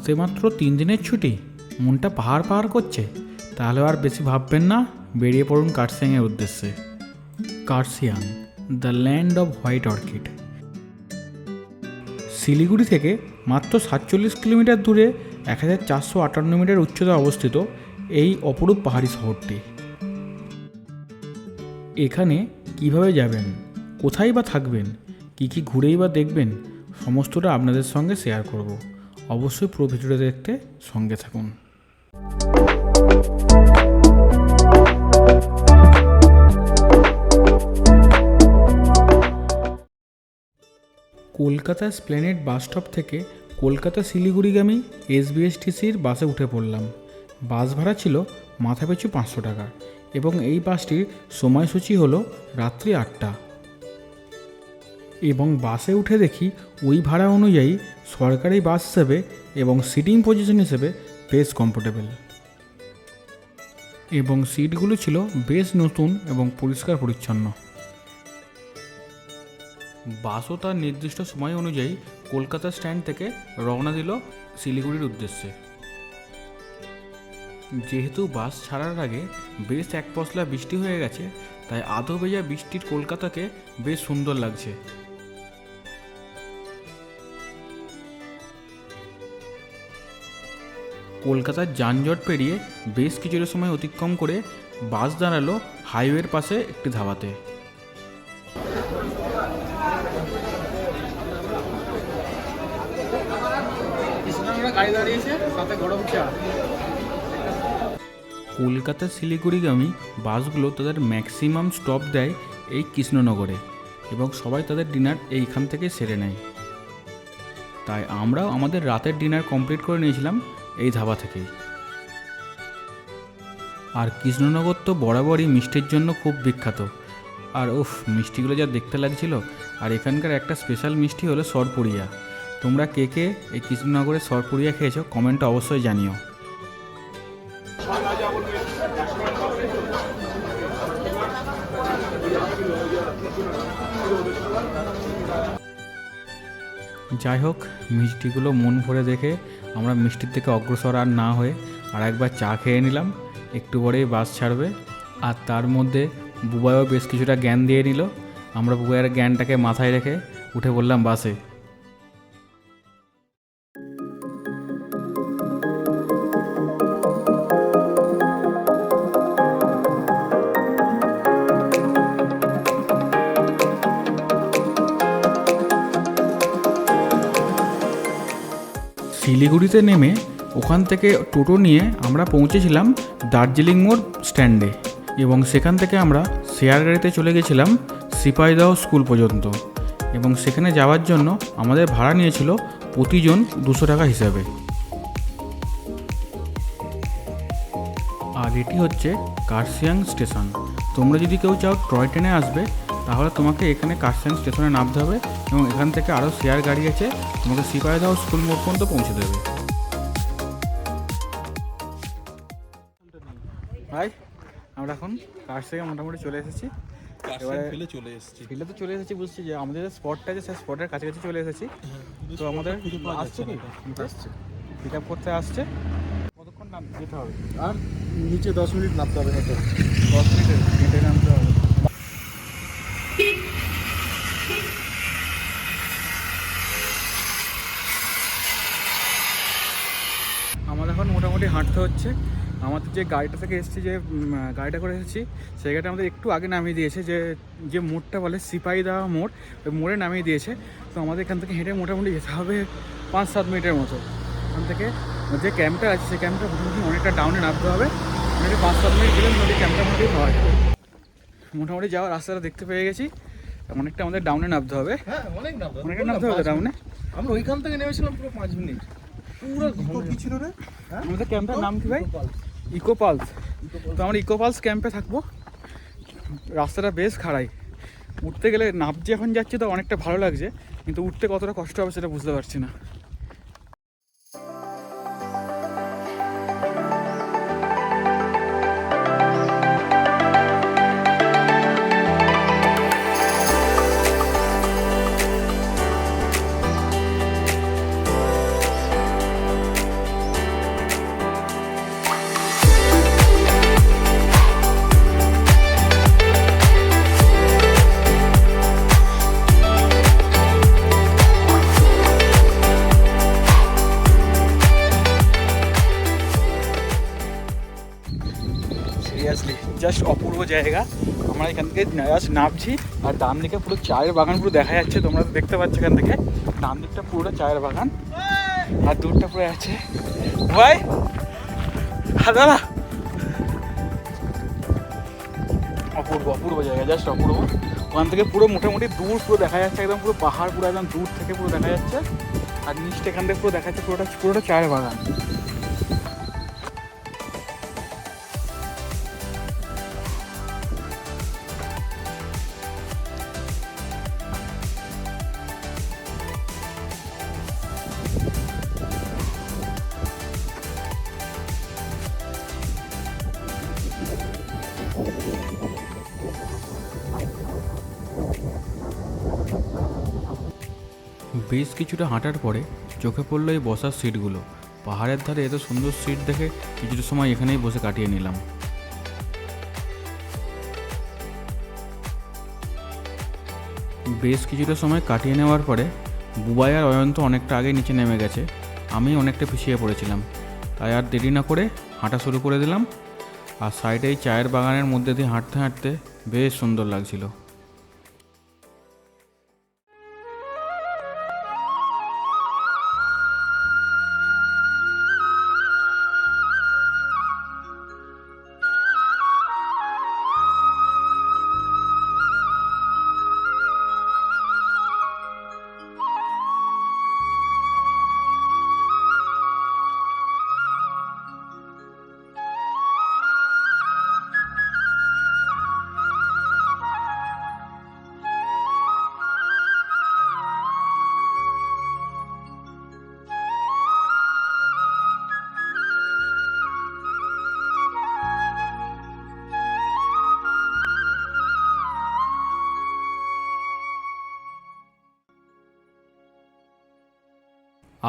হাতে মাত্র 3 দিনের ছুটি, মনটা পাহাড় পাহাড় করছে। তাহলে আর বেশি ভাববেন না, বেরিয়ে পড়ুন কার্শিয়াংয়ের উদ্দেশ্যে। Kurseong, the land off white orchid. Siliguri থেকে মাত্র 47 কিলোমিটার দূরে 1458 মিটার উচ্চতায় অবস্থিত এই অপরূপ পাহাড়ি শহরটি। এখানে কিভাবে যাবেন, কোথায় বা থাকবেন, কী কী ঘুরেই বা দেখবেন, সমস্তটা আপনাদের সঙ্গে শেয়ার করব। অবশ্যই পুরো ভিডিওটা দেখতে সঙ্গে থাকুন। কলকাতা স্প্ল্যানেড বাস স্টপ থেকে কলকাতা শিলিগুড়িগামী এসবিএসটিসির বাসে উঠে পড়লাম। বাস ভাড়া ছিল মাথাপিছু 500 টাকা এবং এই বাসটির সময়সূচি হলো রাত্রি 8টা। এবং বাসে উঠে দেখি ওই ভাড়া অনুযায়ী সরকারি বাস হিসেবে এবং সিটিং পজিশন হিসেবে বেশ কমফোর্টেবল, এবং সিটগুলো ছিল বেশ নতুন এবং পরিষ্কার পরিচ্ছন্ন। বাসও তার নির্দিষ্ট সময় অনুযায়ী কলকাতা স্ট্যান্ড থেকে রওনা দিল শিলিগুড়ির উদ্দেশ্যে। যেহেতু বাস ছাড়ার আগে বেশ এক পশলা বৃষ্টি হয়ে গেছে, তাই আধো ভেজা বৃষ্টির কলকাতাকে বেশ সুন্দর লাগছে। কলকাতার যানজট পেরিয়ে বেশ কিছুটা সময় অতিক্রম করে বাস দাঁড়ালো হাইওয়ের পাশে একটি ধাবাতে। কলকাতা শিলিগুড়িগামী বাসগুলো তাদের ম্যাক্সিমাম স্টপ দেয় এই কৃষ্ণনগরে, এবং সবাই তাদের ডিনার এইখান থেকে সেরে নেয়। তাই আমরাও আমাদের রাতের ডিনার কমপ্লিট করে নিয়েছিলাম এই ধাবা থেকেই। আর কৃষ্ণনগর তো বরাবরই মিষ্টির জন্য খুব বিখ্যাত। আর মিষ্টিগুলো যা দেখতে লাগছিল। আর এখানকার একটা স্পেশাল মিষ্টি হলো সরপুরিয়া। তোমরা কে কে এই কৃষ্ণনগরের সরপুরিয়া খেয়েছো কমেন্টে অবশ্যই জানিও। যাই হোক, মিষ্টিগুলো মন ভরে দেখে আমরা মিষ্টির থেকে অগ্রসর আর না হয়ে আর একবার চা খেয়ে নিলাম। একটু পরেই বাস ছাড়বে, আর তার মধ্যে বুবাইও বেশ কিছুটা জ্ঞান দিয়ে নিল। আমরা বুবাইয়ের জ্ঞানটাকে মাথায় রেখে উঠে পড়লাম বাসে। শিলিগুড়িতে নেমে ওখান থেকে টোটো নিয়ে আমরা পৌঁছেছিলাম দার্জিলিং মোড় স্ট্যান্ডে, এবং সেখান থেকে আমরা শেয়ার গাড়িতে চলে গেছিলাম সিপাহীদহ স্কুল পর্যন্ত। এবং সেখানে যাওয়ার জন্য আমাদের ভাড়া নিয়েছিল প্রতিজন 200 টাকা হিসাবে। আর এটি হচ্ছে কার্শিয়াং স্টেশন। তোমরা যদি কেউ চাও টয় ট্রেনে আসবে, তাহলে তোমাকে এখানে কার্শিয়াং স্টেশনে নামতে হবে, এবং এখান থেকে আরও শেয়ার গাড়ি আছে, তোমাকে সিপাহীদহ স্কুল মোড় পর্যন্ত পৌঁছে দেবে। ভাই, আমরা এখন কার্শিয়াং মোটামুটি চলে এসেছি। এবারে ফিল্ডে তো চলে এসেছি, বুঝছি যে আমাদের যে স্পটটা আছে সেই স্পটের কাছাকাছি চলে এসেছি। তো আমাদের আসছে পিক আপ করতে আসছে। কতক্ষণ যেতে হবে? আর নিচে 10 মিনিট নামতে হবে, হয়তো 10 মিনিটে হেঁটে নামতে হবে। আমাদের এখন মোটামুটি হাঁটতে হচ্ছে। আমাদের যে গাড়িটা থেকে এসেছি, যে গাড়িটা করে এসেছি, সেই গাড়িটা আমাদের একটু আগে নামিয়ে দিয়েছে। যে মোড়টা বলে সিপাহীদহ মোড়, ওই মোড়ে নামিয়ে দিয়েছে। তো আমাদের এখান থেকে হেঁটে মোটামুটি যেতে হবে 5-7 মিনিটের মতো। এখান থেকে যে ক্যাম্পটা আছে সেই ক্যাম্পটা মোটামুটি অনেকটা ডাউনে নামতে হবে। মোটামুটি 5-7 মিনিট গেলে মোটামুটি ক্যাম্পটা মোটামুটি পাওয়া যাবে। মোটামুটি যাওয়ার রাস্তাটা দেখতে পেয়ে গেছি। অনেকটা আমাদের ডাউনে নামতে হবে। হ্যাঁ, অনেকটা নামতে হবে ডাউনে। আমরা ওইখান থেকে নেমেছিলাম পুরো 5 মিনিট। পুরো কি ছিল রে? আমাদের ক্যাম্পের নাম কি ভাই? Eco Pulse. তো আমরা ইকো পালস ক্যাম্পে থাকবো। রাস্তাটা বেশ খাড়াই, উঠতে গেলে নামতে এখন যাচ্ছি তো অনেকটা ভালো লাগছে, কিন্তু উঠতে কতটা কষ্ট হবে সেটা বুঝতে পারছি না। জাস্ট অপূর্ব জায়গা। আমরা এখান থেকে জাস্ট নামছি, আর ডান দিকে পুরো চায়ের বাগান পুরো দেখা যাচ্ছে, তোমরা তো দেখতে পাচ্ছ এখান থেকে। ডান দিকটা পুরো চায়ের বাগান, আর দূরটা পুরো আছে ভাই দাদা। অপূর্ব অপূর্ব জায়গা, জাস্ট অপূর্ব। ওখান থেকে পুরো মোটামুটি দূর পুরো দেখা যাচ্ছে, একদম পুরো পাহাড় পুরো একদম দূর থেকে পুরো দেখা যাচ্ছে। আর নিচটা এখান থেকে পুরো দেখা যাচ্ছে পুরোটা চায়ের বাগান। বেশ কিছুটা হাঁটার পরে চোখে পড়লো এই বসার সিটগুলো। পাহাড়ের ধারে এত সুন্দর সিট দেখে কিছুটা সময় এখানেই বসে কাটিয়ে নিলাম। বেশ কিছুটা সময় কাটিয়ে নেওয়ার পরে বুবাই আর অয়ন্ত অনেকটা আগে নিচে নেমে গেছে, আমি অনেকটা পিছিয়ে পড়েছিলাম। তাই আর দেরি না করে হাঁটা শুরু করে দিলাম। আর সাইডে এই চায়ের বাগানের মধ্যে দিয়ে হাঁটতে হাঁটতে বেশ সুন্দর লাগছিল।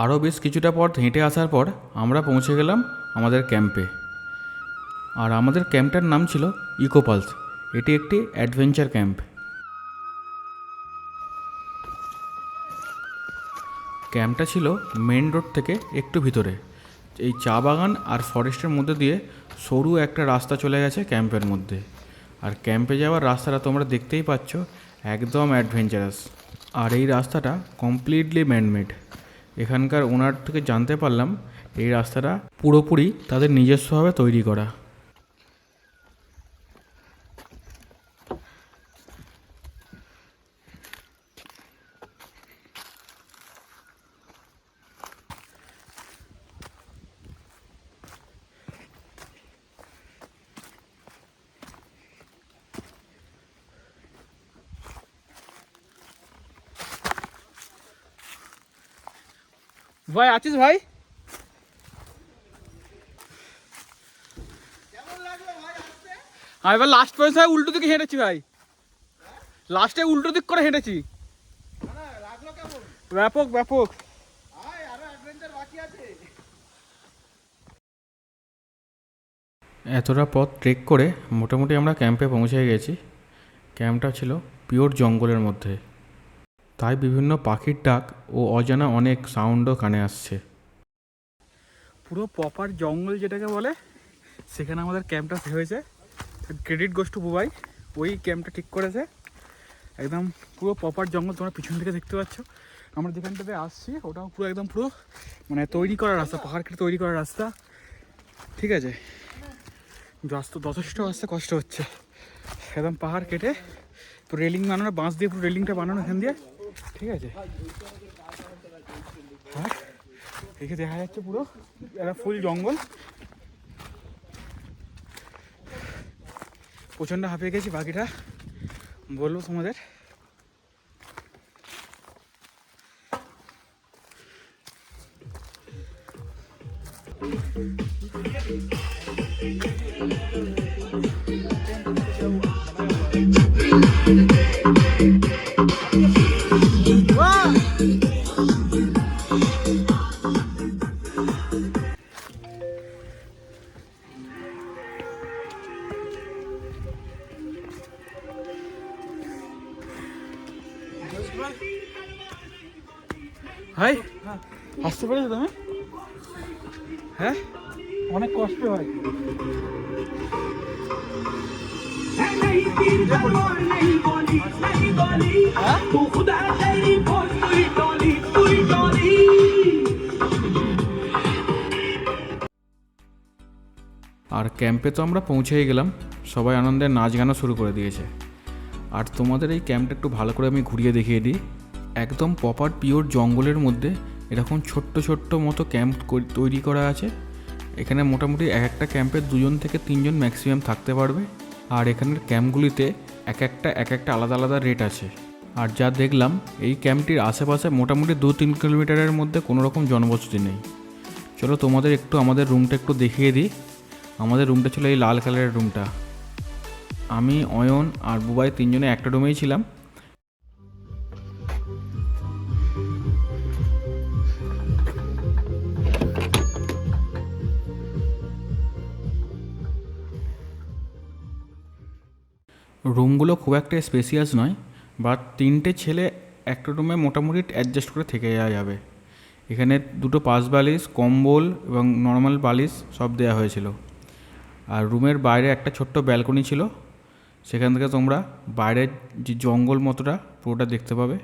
আরও বেশ কিছুটা পথ হেঁটে আসার পর আমরা পৌঁছে গেলাম আমাদের ক্যাম্পে। আর আমাদের ক্যাম্পটার নাম ছিল ইকোপালস। এটি একটি অ্যাডভেঞ্চার ক্যাম্প। ক্যাম্পটা ছিল মেন রোড থেকে একটু ভিতরে। এই চা বাগান আর ফরেস্টের মধ্যে দিয়ে সরু একটা রাস্তা চলে গেছে ক্যাম্পের মধ্যে। আর ক্যাম্পে যাওয়ার রাস্তাটা তোমরা দেখতেই পাচ্ছ, একদম অ্যাডভেঞ্চারাস। আর এই রাস্তাটা কমপ্লিটলি ম্যানমেড। এখানকার ওনার থেকে জানতে পারলাম এই রাস্তাটা পুরোপুরি তাদের নিজস্বভাবে তৈরি করা। ভাই আছিস ভাই? আমি এবার লাস্ট পর্যন্ত উল্টো দিকে হেঁটেছি ভাই, লাস্টে উল্টো দিক করে হেঁটেছি। ব্যাপক ব্যাপক। এতটা পথ ট্রেক করে মোটামুটি আমরা ক্যাম্পে পৌঁছে গেছি। ক্যাম্পটা ছিল পিওর জঙ্গলের মধ্যে, তাই বিভিন্ন পাখির ডাক ও অজানা অনেক সাউন্ডও কানে আসছে। পুরো প্রপার জঙ্গল যেটাকে বলে, সেখানে আমাদের ক্যাম্পটা হয়েছে। ক্রেডিট গোস টু বুবাই, ওই ক্যাম্পটা ঠিক করেছে। একদম পুরো প্রপার জঙ্গল, তোমরা পিছন থেকে দেখতে পাচ্ছ। আমরা যেখানটাতে আসছি ওটাও পুরো একদম পুরো মানে তৈরি করা রাস্তা, পাহাড় কেটে তৈরি করা রাস্তা। ঠিক আছে, যথেষ্ট আসতে কষ্ট হচ্ছে। একদম পাহাড় কেটে পুরো রেলিং বানানো, বাঁশ দিয়ে পুরো রেলিংটা বানানো এখান দিয়ে। ঠিক আছে, হ্যাঁ এখানে দেখা যাচ্ছে পুরো একটা ফুল জঙ্গল। প্রচণ্ড হাঁপিয়ে গেছি, বাকিটা বলবো তোমাদের। ভাই আসতে পেরেছো তুমি? হ্যাঁ, অনেক কষ্ট হয়। नहीं तीर तलवार नहीं गोली नहीं गोली तू खुदा तेरी फौज तुई टोली আর ক্যাম্পে তো আমরা পৌঁছেই গেলাম, সবাই আনন্দে নাচ গানও শুরু করে দিয়েছে। আর তোমাদের এই ক্যাম্পটা একটু ভালো করে আমি ঘুরিয়ে দেখিয়ে দিই। একদম প্রপার পিওর জঙ্গলের মধ্যে এরকম ছোট্ট ছোট্ট মতো ক্যাম্প তৈরি করা আছে। এখানে মোটামুটি এক একটা ক্যাম্পে 2 থেকে 3 ম্যাক্সিমাম থাকতে পারবে। আর এখানের ক্যাম্পগুলিতে এক একটা আলাদা আলাদা রেট আছে। আর যা দেখলাম এই ক্যাম্পটির আশেপাশে মোটামুটি 2-3 কিলোমিটারের মধ্যে কোনো রকম জনবসতি নেই। চলো তোমাদের একটু আমাদের রুমটা একটু দেখিয়ে দিই। আমাদের রুমটা ছিল এই লাল কালারের রুমটা। আমি, অয়ন আর বুবাই 3 জনে একটা রুমেই ছিলাম। রুমগুলো খুব একটা স্পেসিয়াস নয়, বাট 3টে ছেলে একটা রুমে মোটামুটি অ্যাডজাস্ট করে থেকে যাওয়া যাবে। এখানে 2টো পাশ বালিশ, কম্বল এবং নর্মাল বালিশ সব দেওয়া হয়েছিল। আর রুমের বাইরে একটা ছোট্ট ব্যালকনি ছিল, সেখান থেকে তোমরা বাইরের যে জঙ্গল মতোটা পুরোটা দেখতে পাবে।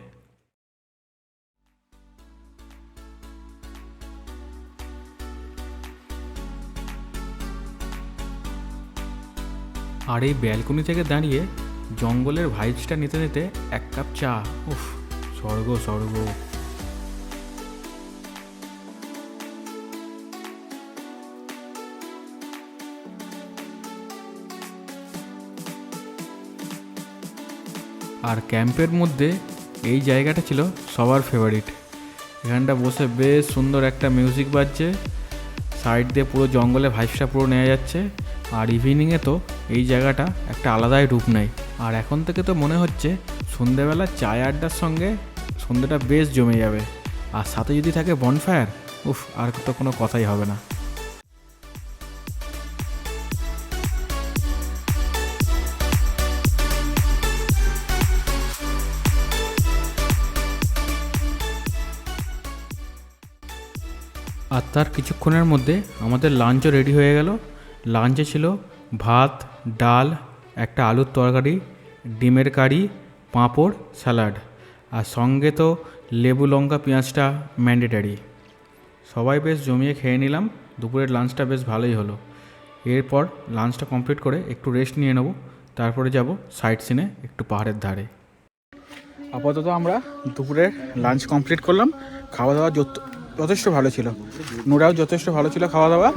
আর এই ব্যালকনি থেকে দাঁড়িয়ে জঙ্গলের ভাইবসটা নিতে নিতে 1 কাপ চা, উফ, স্বর্গ স্বর্গ। আর ক্যাম্পের মধ্যে এই জায়গাটা ছিল সবার ফেভারিট। এখানটা বসে বেশ সুন্দর একটা মিউজিক বাজছে, সাইড দিয়ে পুরো জঙ্গলে ভাইবসটা পুরো নেওয়া যাচ্ছে। আর ইভিনিংয়ে তো এই জায়গাটা একটা আলাদাই রূপ নেয়। আর এখন থেকে তো মনে হচ্ছে সন্ধ্যেবেলা চায় আড্ডার সঙ্গে সন্ধ্যেটা বেশ জমে যাবে। আর সাথে যদি থাকে বনফায়ার, উফ, আর তো কোনো কথাই হবে না। আর তার কিছুক্ষণের মধ্যে আমাদের লাঞ্চও রেডি হয়ে গেল। লাঞ্চে ছিল ভাত, ডাল, একটা আলুর তরকারি, ডিমের কারি, পাঁপড়, স্যালাড। আর সঙ্গে তো লেবু লঙ্কা পেঁয়াজটা ম্যান্ডেটারি। সবাই বেশ জমিয়ে খেয়ে নিলাম। দুপুরের লাঞ্চটা বেশ ভালোই হলো। এরপর লাঞ্চটা কমপ্লিট করে একটু রেস্ট নিয়ে নেব, তারপরে যাব সাইট সিনে একটু পাহাড়ের ধারে। আপাতত আমরা দুপুরের লাঞ্চ কমপ্লিট করলাম। খাওয়া দাওয়া যথেষ্ট ভালো ছিল, নোরাও যথেষ্ট ভালো ছিল খাওয়া দাওয়া।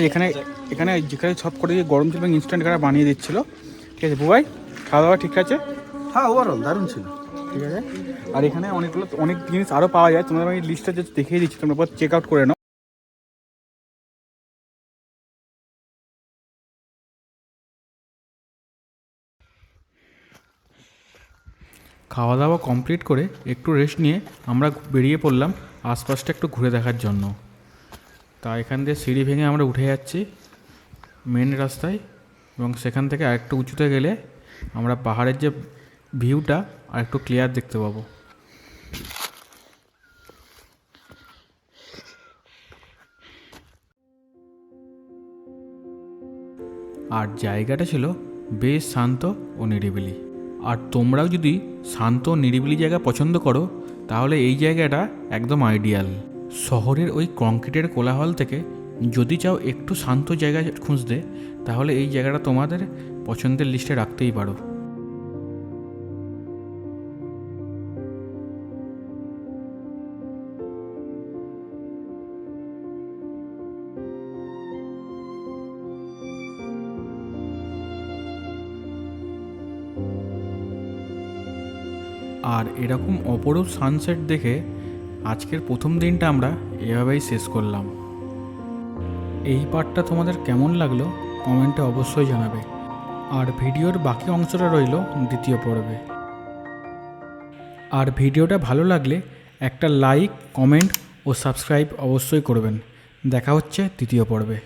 এখানে এখানে যেখানে সব করে গরম ছিল এবং ইনস্ট্যান্ট এখানে বানিয়ে দিচ্ছিলো। ঠিক আছে বুবাই, খাওয়া দাওয়া ঠিক আছে? হ্যাঁ, ওভারঅল দারুণ ছিল। ঠিক আছে। আর এখানে অনেক জিনিস আরও পাওয়া যায়, তোমরা আমি লিস্টটা যে দেখিয়ে দিচ্ছি, তোমরা পর চেক আউট করে নাও। খাওয়া দাওয়া কমপ্লিট করে একটু রেস্ট নিয়ে আমরা বেরিয়ে পড়লাম আশপাশটা একটু ঘুরে দেখার জন্য। তা এখান দিয়ে সিঁড়ি ভেঙে আমরা উঠে যাচ্ছি মেন রাস্তায়, এবং সেখান থেকে আরেকটু উঁচুতে গেলে আমরা পাহাড়ের যে ভিউটা আর একটু ক্লিয়ার দেখতে পাবো। আর জায়গাটা ছিল বেশ শান্ত ও নিরিবিলি। আর তোমরাও যদি শান্ত নিরিবিলি জায়গা পছন্দ করো তাহলে এই জায়গাটা একদম আইডিয়াল। শহরের ওই কংক্রিটের কোলাহল থেকে যদি চাও একটু শান্ত জায়গা খুঁজতে, তাহলে এই জায়গাটা তোমাদের পছন্দের লিস্টে রাখতেই পারো। আর এরকম অপরূপ সানসেট দেখে আজকের প্রথম দিনটা আমরা এভাবেই শেষ করলাম। এই পার্টটা তোমাদের কেমন লাগলো কমেন্টে অবশ্যই জানাবে। আর ভিডিওর বাকি অংশটা রইল দ্বিতীয় পর্বে। আর ভিডিওটা ভালো লাগলে একটা লাইক, কমেন্ট ও সাবস্ক্রাইব অবশ্যই করবেন। দেখা হচ্ছে দ্বিতীয় পর্বে।